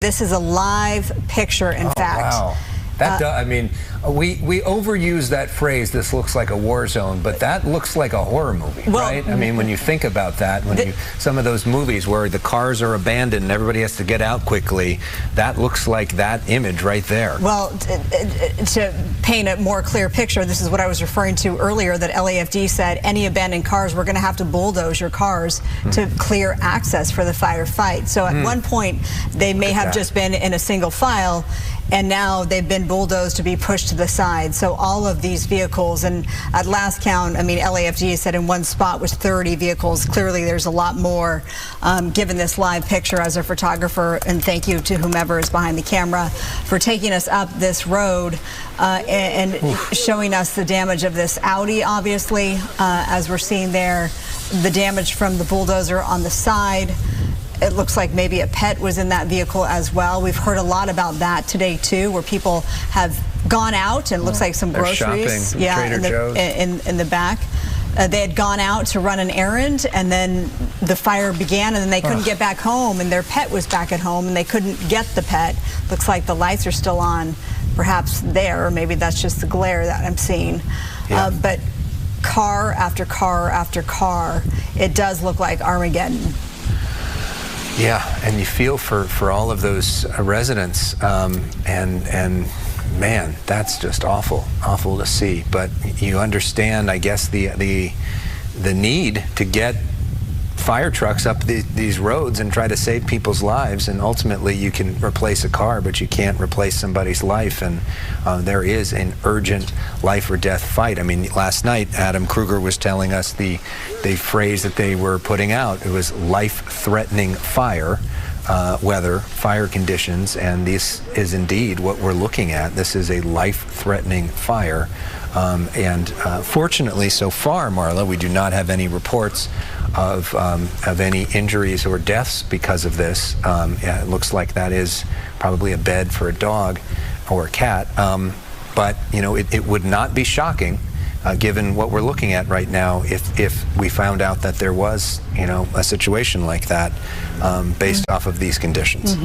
This is a live picture, in fact. Wow. That I mean, we overuse that phrase, this looks like a war zone, but that looks like a horror movie, right? I mean, when you think about that, some of those movies where the cars are abandoned and everybody has to get out quickly, that looks like that image right there. Well, to paint a more clear picture, this is what I was referring to earlier, that LAFD said any abandoned cars, we're going to have to bulldoze your cars to clear access for the firefight. So at one point, they may have just been in a single file, and now they've been bulldozed to be pushed to the side. So all of these vehicles, and at last count, I mean, LAFD said in one spot was 30 vehicles. Clearly there's a lot more, given this live picture as a photographer, and thank you to whomever is behind the camera for taking us up this road and showing us the damage of this Audi, obviously, as we're seeing there, the damage from the bulldozer on the side. It looks like maybe a pet was in that vehicle as well. We've heard a lot about that today too, where people have gone out and it looks like some groceries, Trader Joe's. in the back. They had gone out to run an errand, and then the fire began, and then they couldn't get back home, and their pet was back at home, and they couldn't get the pet. Looks like the lights are still on, perhaps there, or maybe that's just the glare that I'm seeing. But car after car after car, it does look like Armageddon. Yeah, and you feel for all of those residents, and man, that's just awful to see. But you understand, I guess, the need to get fire trucks up these roads and try to save people's lives, and ultimately you can replace a car, but you can't replace somebody's life, and there is an urgent life or death fight. I mean, last night Adam Kruger was telling us the phrase that they were putting out. It was life-threatening fire weather, fire conditions, and this is indeed what we're looking at. This is a life-threatening fire, and fortunately so far, Marla, we do not have any reports of any injuries or deaths because of this. Yeah, it looks like that is probably a bed for a dog or a cat, but you know, it would not be shocking given what we're looking at right now if we found out that there was, you know, a situation like that based off of these conditions.